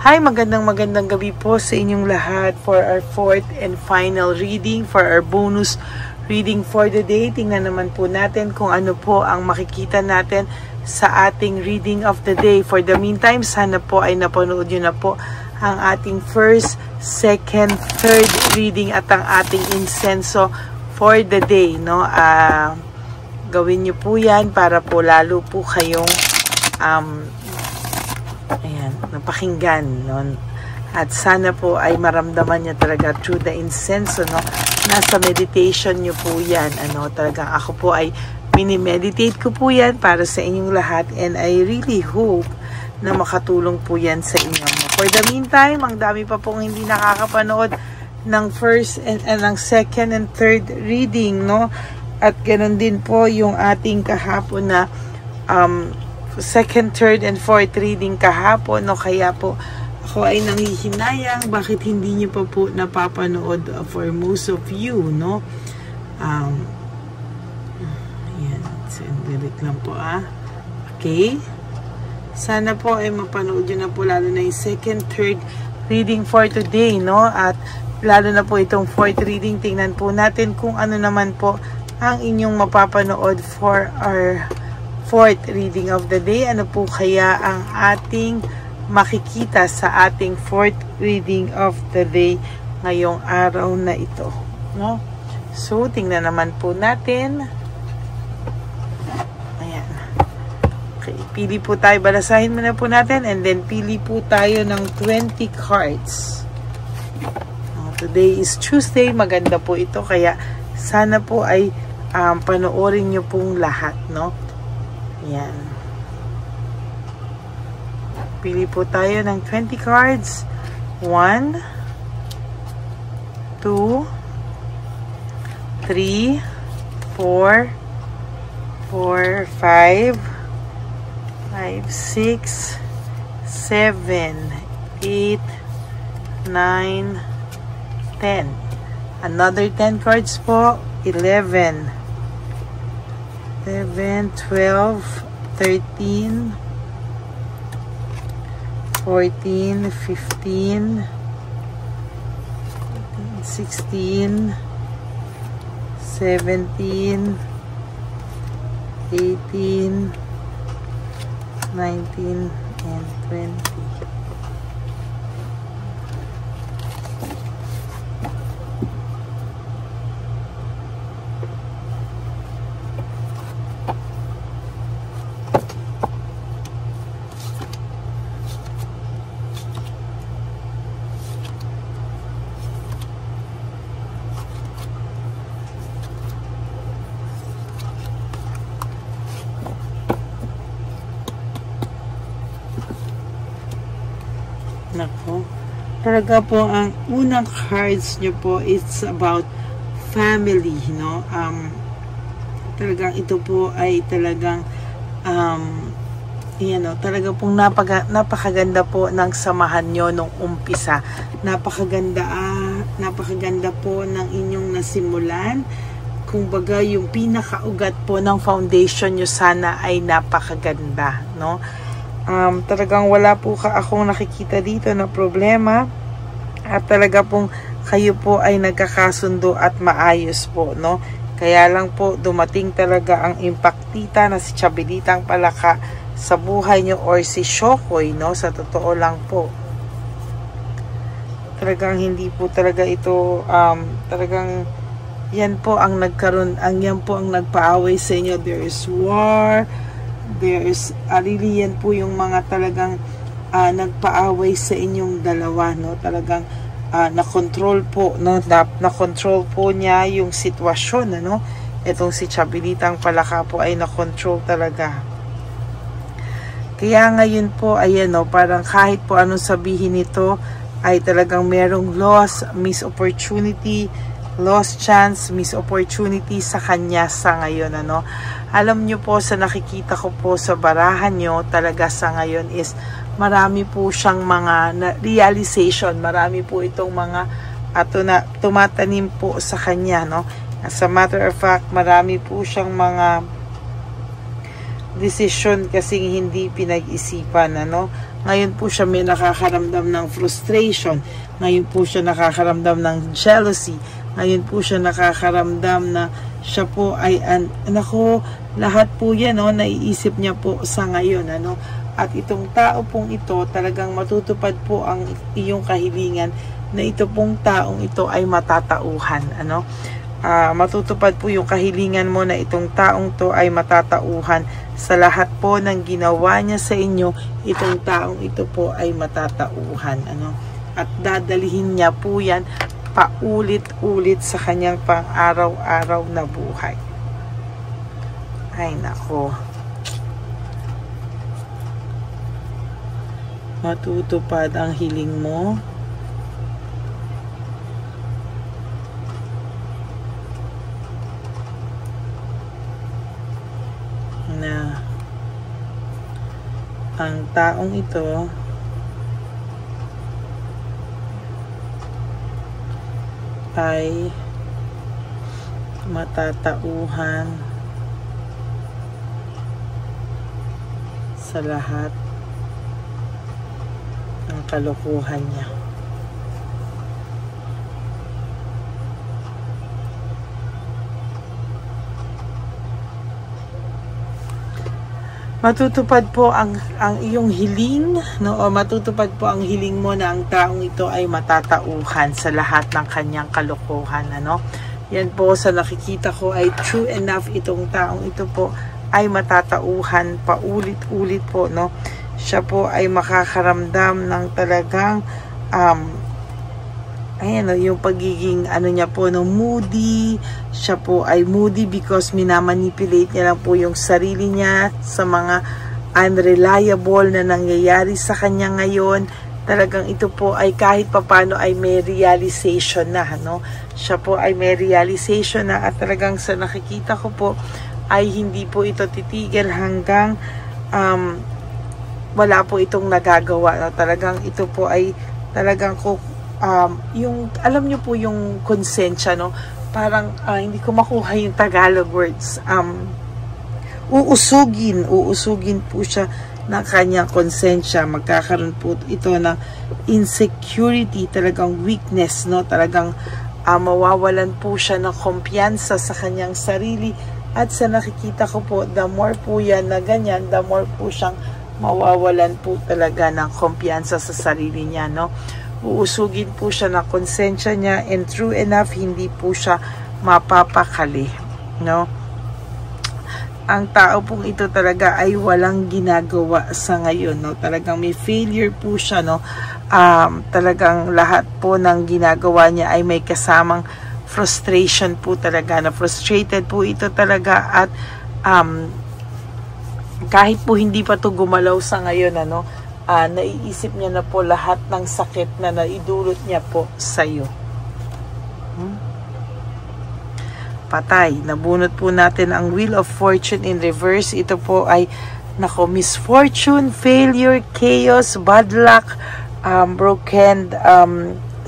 Hi, magandang gabi po sa inyong lahat for our fourth and final reading, for our bonus reading for the day. Tingnan naman po natin kung ano po ang makikita natin sa ating reading of the day. For the meantime, sana po ay napanood nyo na po ang ating first, second, third reading at ang ating insenso for the day, no? Gawin nyo po yan para po lalo po kayong napakinggan, no? At sana po ay maramdaman niya talaga through the incense, no? Nasa meditation nyo po yan, talagang ako po ay mini-meditate ko po yan para sa inyong lahat, and I really hope na makatulong po yan sa inyo. For the meantime, ang dami pa pong hindi nakakapanood ng first and ng second and third reading, no? At ganoon din po yung ating kahapon na second, third, and fourth reading kahapon, no? Kaya po ako ay nanghihinayang bakit hindi niyo pa po napapanood for most of you, no? Ayan, sendelit lang po, Okay. Sana po ay mapanood nyo na po lalo na yung second, third reading for today, no? At lalo na po itong fourth reading, tingnan po natin kung ano naman po ang inyong mapapanood for our fourth reading of the day. Ano po kaya ang ating makikita sa ating fourth reading of the day ngayong araw na ito, no? So, tingnan naman po natin. Ayan. Okay, pili po tayo. Balasahin muna po natin and then pili po tayo ng 20 cards. Today is Tuesday. Maganda po ito. Kaya sana po ay panoorin nyo pong lahat, no? Yan. Pili po tayo ng 20 cards. 1, 2, 3, 4, 5, 6, 7, 8, 9, 10. Another 10 cards po. 11, 12, 13, 14, 15, 16, 17, 18, 19, and 20. Nako, talaga po ang unang cards nyo po, it's about family, no? Talagang ito po ay talagang talaga pong napakaganda po ng samahan nyo nung umpisa. Napakaganda po ng inyong nasimulan. Kumbaga, yung pinakaugat po ng foundation nyo sana ay napakaganda, no? Talagang wala po akong nakikita dito na problema, at talaga pong kayo po ay nagkakasundo at maayos po, no? Kaya lang po dumating talaga ang impactita na si Chabelitang Palaka sa buhay nyo, or si Shokoy, no? Sa totoo lang po, talagang hindi po talaga ito talagang yan po ang nagpaaway sa inyo. There is war. There's really yan po yung mga talagang nagpaaway sa inyong dalawa, no? Talagang na-control po, no? Na-control po niya yung sitwasyon, ano? Itong si Chabelitang Palaka po ay na-control talaga. Kaya ngayon po, ayan, no? Parang kahit po anong sabihin nito ay talagang merong loss, missed opportunity, lost chance, missed opportunity sa kanya sa ngayon, ano? Alam nyo po, sa nakikita ko po sa barahan nyo, talaga sa ngayon is marami po siyang mga realization, marami po itong mga tumatanim po sa kanya, no? As a matter of fact, marami po siyang mga decision kasing hindi pinag-isipan, ano? Ngayon po siya may nakakaramdam ng frustration. Ngayon po siya nakakaramdam ng jealousy. Ngayon po siya nakakaramdam na siya po ay, nako, lahat po yan, no, naiisip niya po sa ngayon, ano. At itong tao pong ito, talagang matutupad po ang iyong kahilingan na ito pong taong ito ay matatauhan, ano. Matutupad po yung kahilingan mo na itong taong to ay matatauhan sa lahat po ng ginawa niya sa inyo. Itong taong ito po ay matatauhan, ano, at dadalihin niya po yan paulit-ulit sa kanyang pang-araw-araw na buhay. Ay nako, matutupad ang hiling mo. Na ang taong ito ay matatauhan sa lahat ng kalokohan niya. Matutupad po ang iyong hiling, no? O matutupad po ang hiling mo na ang taong ito ay matatauhan sa lahat ng kanyang kalokohan, ano? Yan po sa nakikita ko ay true enough, itong taong ito po ay matatauhan paulit-ulit po, no? Siya po ay makakaramdam ng talagang ayan, no, yung pagiging ano niya po, no, moody. Siya po ay moody because minamanipulate niya lang po yung sarili niya sa mga unreliable na nangyayari sa kanya ngayon. Talagang ito po ay kahit papano ay may realization na, no? Siya po ay may realization na, at talagang sa nakikita ko po ay hindi po ito titigil hanggang wala po itong nagagawa, no? Talagang ito po ay talagang yung alam nyo po yung konsensya, no? Parang hindi ko makuha yung Tagalog words. Uusugin po siya ng kanyang konsensya. Magkakaroon po ito ng insecurity, talagang weakness, no? Talagang mawawalan po siya ng kumpiyansa sa kanyang sarili. At sa nakikita ko po, the more po yan na ganyan, the more po siyang mawawalan po talaga ng kumpiyansa sa sarili niya, no? Uusugin po siya ng konsensya niya, and true enough, hindi po siya mapapakali, no? Ang tao pong ito talaga ay walang ginagawa sa ngayon, no? Talagang may failure po siya, no? Talagang lahat po ng ginagawa niya ay may kasamang frustration po talaga, na frustrated po ito talaga. At kahit po hindi pa to gumalaw sa ngayon, ano, naiisip niya na po lahat ng sakit na naidulot niya po sa iyo. Patay. Nabunot po natin ang Wheel of Fortune in reverse. Ito po ay nako, misfortune, failure, chaos, bad luck, broken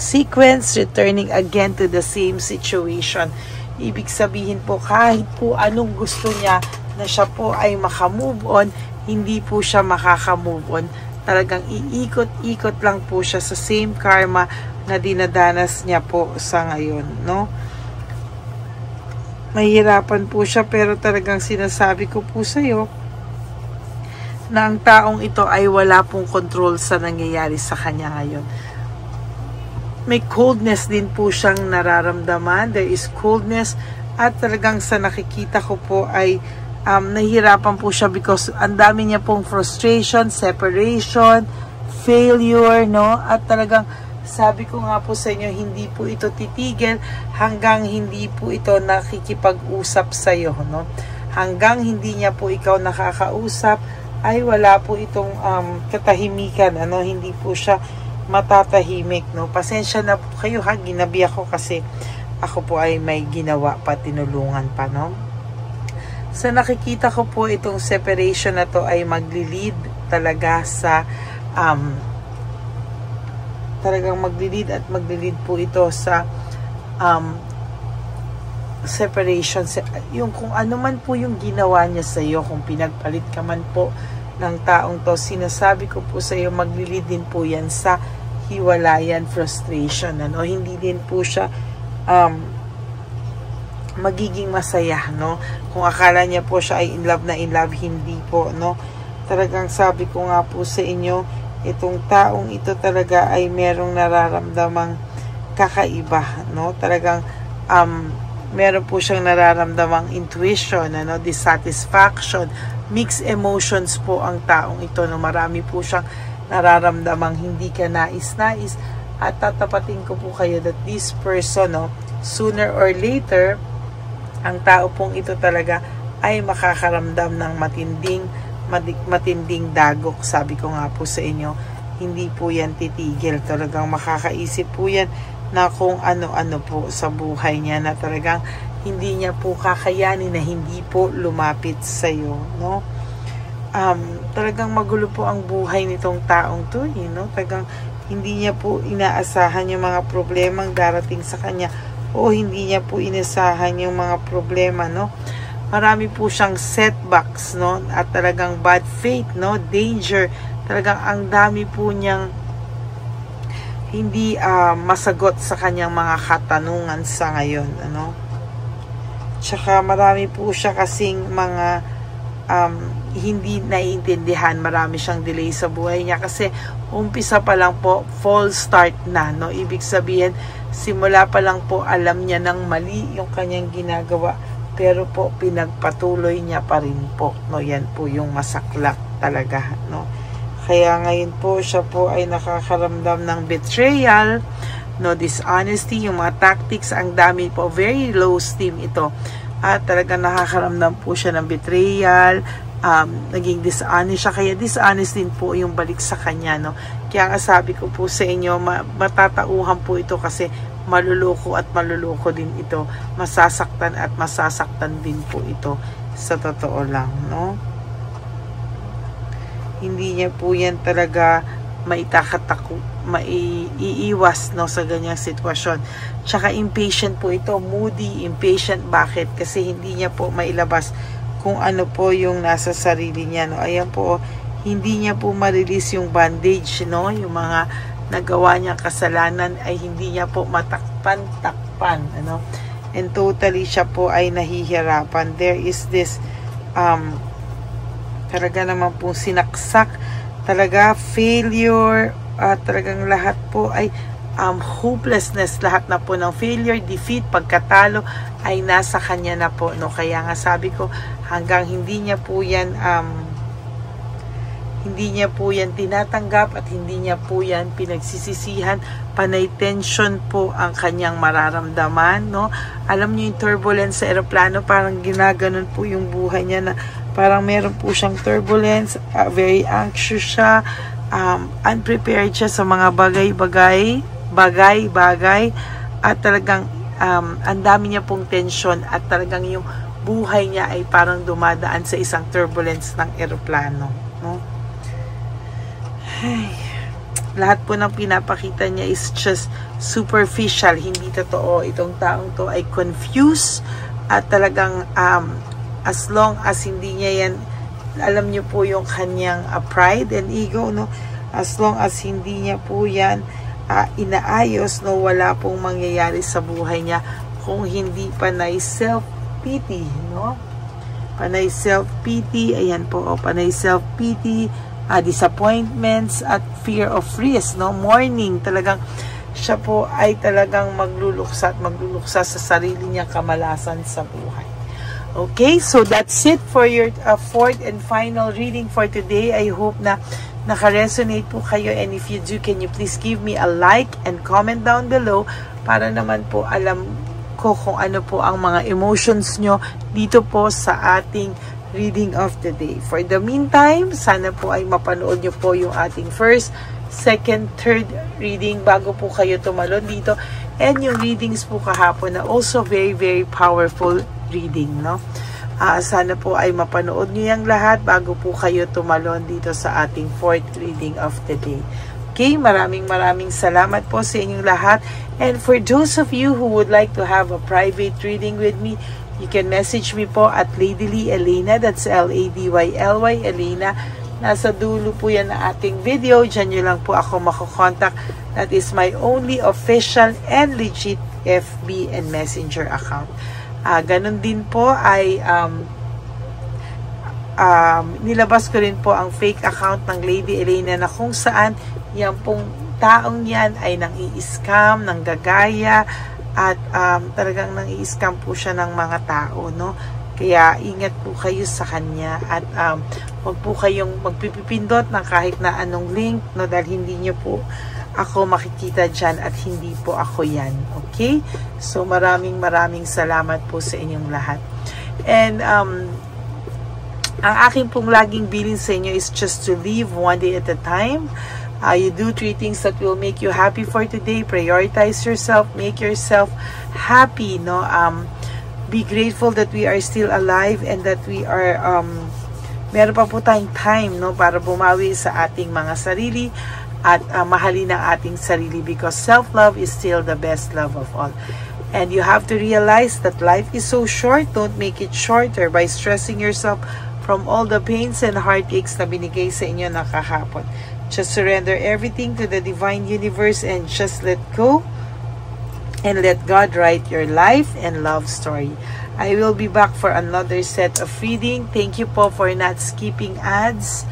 sequence, returning again to the same situation. Ibig sabihin po, kahit po anong gusto niya na siya po ay makamove on, hindi po siya makaka-move on. Talagang iikot-ikot lang po siya sa same karma na dinadanas niya po sa ngayon, no? Mahirapan po siya, pero talagang sinasabi ko po sa iyo na ang taong ito ay wala pong control sa nangyayari sa kanya ngayon. May coldness din po siyang nararamdaman. There is coldness, at talagang sa nakikita ko po ay nahihirapan po siya because ang dami niya pong frustration, separation, failure, no? At talagang sabi ko nga po sa inyo, hindi po ito titigil hanggang hindi po ito nakikipag-usap sa iyo, no? Hanggang hindi niya po ikaw nakakausap, ay wala po itong katahimikan, ano? Hindi po siya matatahimik, no? Pasensya na po kayo, ha? Ginabi ako kasi ako po ay may ginawa pa, tinulungan pa, no? Sa nakikita ko po, itong separation na to ay magli-lead talaga sa talagang magli-lead at magli-lead po ito sa separation. Yung kung ano man po yung ginawa niya sa iyo, kung pinagpalit ka man po ng taong to, sinasabi ko po sa iyo, maglilid din po yan sa hiwalayan, frustration, ano? Hindi din po siya magiging masaya, no? Kung akala niya po siya ay in love na in love, hindi po, no? Talagang sabi ko nga po sa inyo, itong taong ito talaga ay merong nararamdamang kakaiba, no? Talagang meron po siyang nararamdamang intuition, ano, dissatisfaction, mixed emotions po ang taong ito, no? Marami po siyang nararamdamang hindi ka nais-nais, at tatapatin ko po kayo that this person, no, sooner or later, ang tao pong ito talaga ay makakaramdam ng matinding dagok. Sabi ko nga po sa inyo, hindi po yan titigil. Talagang makakaisip po yan na kung ano-ano po sa buhay niya, na talagang hindi niya po kakayanin na hindi po lumapit sa iyo, no? Talagang magulo po ang buhay nitong taong to, no? Talagang hindi niya po inaasahan yung mga problemang darating sa kanya, o hindi niya po inasahan yung mga problema, no? Marami po siyang setbacks, no? At talagang bad faith, no? Danger. Talagang ang dami po niyang hindi masagot sa kanyang mga katanungan sa ngayon, ano? Tsaka marami po siya kasing mga hindi naiintindihan. Marami siyang delay sa buhay niya kasi umpisa pa lang po, false start na, no? Ibig sabihin, simula pa lang po alam niya ng mali yung kanyang ginagawa, pero po pinagpatuloy niya pa rin po, no? Yan po yung masaklap talaga, no? Kaya ngayon po siya po ay nakakaramdam ng betrayal, no, dishonesty, yung mga tactics, ang dami po, very low esteem ito, at talaga nakakaramdam po siya ng betrayal, naging dishonest siya, kaya dishonest din po yung balik sa kanya, no? Kaya nga sabi ko po sa inyo, matatauhan po ito kasi maluloko at maluloko din ito, masasaktan at masasaktan din po ito, sa totoo lang, no? Hindi niya po yan talaga maiiwas, no, sa ganyang sitwasyon. Tsaka impatient po ito, moody, impatient. Bakit? Kasi hindi niya po mailabas kung ano po yung nasa sarili niya, no? Ayan po, hindi niya po ma-release yung bandage, no? Yung mga nagawa niyang kasalanan ay hindi niya po matakpan, ano? And totally siya po ay nahihirapan. There is this talaga naman po sinaksak, talaga failure, talagang lahat po ay hopelessness, lahat na po ng failure, defeat, pagkatalo ay nasa kanya na po, no? Kaya nga sabi ko, hanggang hindi niya po yan tinatanggap at hindi niya po yan pinagsisisihan, panay tension po ang kanyang mararamdaman, no? Alam niyo yung turbulence sa eroplano, parang ginaganon po yung buhay niya, na parang meron po siyang turbulence, very anxious siya, unprepared siya sa mga bagay, at talagang ang dami niya pong tension, at talagang yung buhay niya ay parang dumadaan sa isang turbulence ng eroplano, no? Ay, lahat po ng pinapakita niya is just superficial, hindi totoo. Itong taong to ay confused, at talagang as long as hindi niya yan, alam niyo po yung kanyang pride and ego, no? As long as hindi niya po yan inaayos, no, wala pong mangyayari sa buhay niya kung hindi panay self-pity, no? Panay self-pity, ayan po, panay self-pity, disappointments at fear of risk, no? Mourning, talagang siya po ay talagang magluluksa sa sarili niyang kamalasan sa buhay. Okay, so that's it for your fourth and final reading for today. I hope na naka-resonate po kayo, and if you do, can you please give me a like and comment down below para naman po alam ko kung ano po ang mga emotions nyo dito po sa ating reading of the day. For the meantime, sana po ay mapanood nyo po yung ating first, second, third reading bago po kayo tumalon dito, and yung readings po kahapon na also very, very powerful reading, no? Sana po ay mapanood nyo yung lahat bago po kayo tumalon dito sa ating fourth reading of the day. Okay, maraming salamat po sa inyong lahat. And for those of you who would like to have a private reading with me, you can message me po at Ladyly Elena, that's Ladyly Elena, Nasa dulo po yan na ating video. Diyan nyo lang po ako makokontak. That is my only official and legit FB and Messenger account. Ganun din po ay nilabas ko rin po ang fake account ng Lady Elena na kung saan yan pong taong yan ay nang i-scam, nang gagaya, at talagang nang i-scam po siya ng mga tao, no? Kaya ingat po kayo sa kanya at huwag po kayong magpipindot ng kahit na anong link, no? Dahil hindi nyo po ako makikita dyan at hindi po ako yan. Okay? So maraming salamat po sa inyong lahat. And ang aking pong laging bilin sa inyo is just to live one day at a time. You do 3 things that will make you happy for today. Prioritize yourself. Make yourself happy. No? Be grateful that we are still alive and that we are meron pa po tayong time, no, para bumawi sa ating mga sarili at mahalin ang ating sarili, because self-love is still the best love of all. And you have to realize that life is so short. Don't make it shorter by stressing yourself from all the pains and heartaches na binigay sa inyo na kahapon. Just surrender everything to the divine universe and just let go and let God write your life and love story. I will be back for another set of reading. Thank you po for not skipping ads.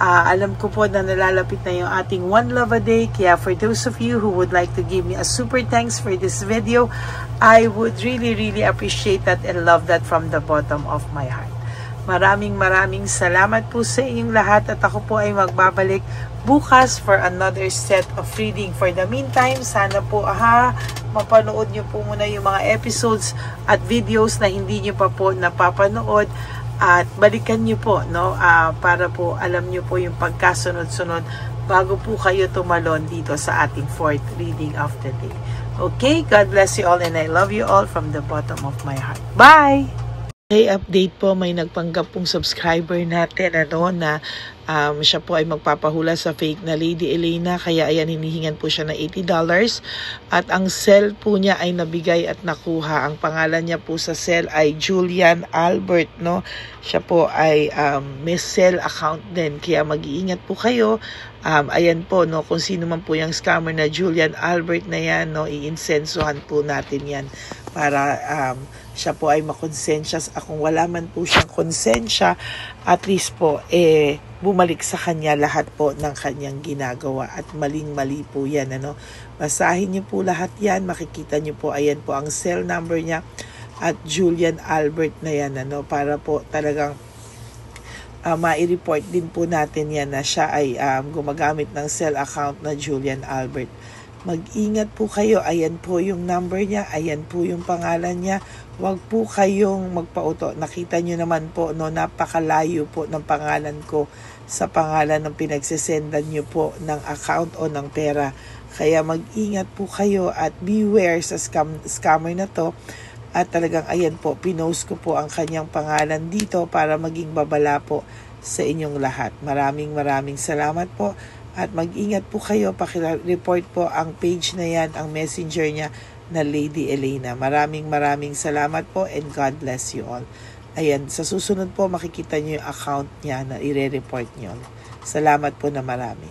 Alam ko po na nalalapit na yung ating One Love a Day. Kaya for those of you who would like to give me a super thanks for this video, I would really appreciate that and love that from the bottom of my heart. Maraming salamat po sa inyong lahat at ako po ay magbabalik bukas for another set of reading. For the meantime, sana po mapanood nyo po muna yung mga episodes at videos na hindi nyo pa po napapanood at balikan nyo po, no, para po alam nyo po yung pagkasunod-sunod bago po kayo tumalon dito sa ating 4th reading of the day. Okay, God bless you all and I love you all from the bottom of my heart. Bye! Okay, update po, may nagpanggap pong subscriber natin na siya po ay magpapahula sa fake na Lady Elena, kaya ayan, hinihingan po siya na $80 at ang cell po niya ay nabigay at nakuha. Ang pangalan niya po sa cell ay Julian Albert, no? Siya po ay may cell account din, kaya mag-iingat po kayo. Ayan po, no, kung sino man po yung scammer na Julian Albert na yan, no, iinsensuhan po natin yan para siya po ay makonsensya. Kung wala man po siyang konsensya, at least po bumalik sa kanya lahat po ng kanyang ginagawa at maling-mali po yan, ano. Basahin niyo po lahat yan, makikita niyo po, ayan po ang cell number niya at Julian Albert na yan, ano, para po talagang ma-report din po natin yan na siya ay gumagamit ng cell account na Julian Albert. Mag-ingat po kayo. Ayan po yung number niya. Ayan po yung pangalan niya. Huwag po kayong magpauto. Nakita nyo naman po, no, napakalayo po ng pangalan ko sa pangalan ng pinagsisendan nyo po ng account o ng pera. Kaya mag-ingat po kayo at beware sa scammer na to. At talagang ayan po, pinost ko po ang kanyang pangalan dito para maging babala po sa inyong lahat. Maraming salamat po. At mag-ingat po kayo, pakireport po ang page na yan, ang messenger niya na Lady Elena. Maraming salamat po and God bless you all. Ayan, sa susunod po makikita niyo yung account niya na ire-report niyo. Salamat po na marami.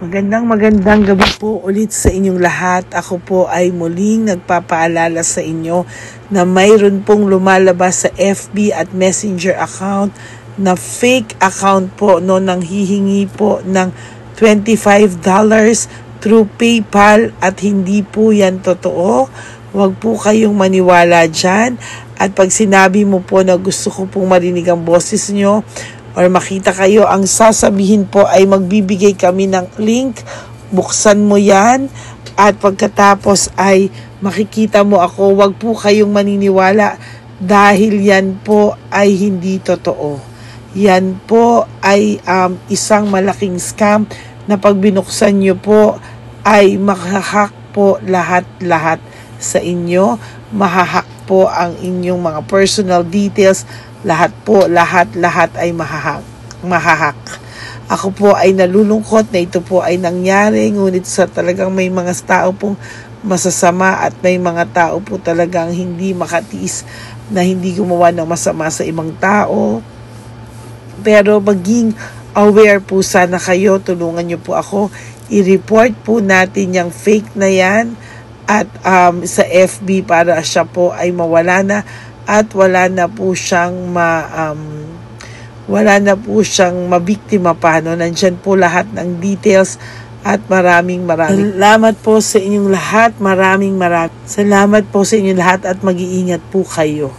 Magandang gabi po ulit sa inyong lahat. Ako po ay muling nagpapaalala sa inyo na mayroon pong lumalabas sa FB at Messenger account na fake account po, no, nang hihingi po ng $25 through PayPal at hindi po yan totoo. Huwag po kayong maniwala dyan. At pag sinabi mo po na gusto ko pong marinig ang boses nyo or makita kayo, ang sasabihin po ay magbibigay kami ng link. Buksan mo yan at pagkatapos ay makikita mo ako. Huwag po kayong maniniwala dahil yan po ay hindi totoo. Yan po ay isang malaking scam na pag binuksan nyo po ay mahahack po lahat sa inyo. Mahahack po ang inyong mga personal details. Lahat ay mahahack. Ako po ay nalulungkot na ito po ay nangyari, ngunit sa talagang may mga tao pong masasama at may mga tao po talagang hindi makatiis na hindi gumawa ng masama sa ibang tao. Pero maging aware po sana kayo. Tulungan nyo po ako. I-report po natin yung fake na yan at sa FB para siya po ay mawala na at wala na po siyang mabiktima pa. No? Nandyan po lahat ng details at maraming salamat po sa inyong lahat. Maraming salamat po sa inyong lahat at mag-iingat po kayo.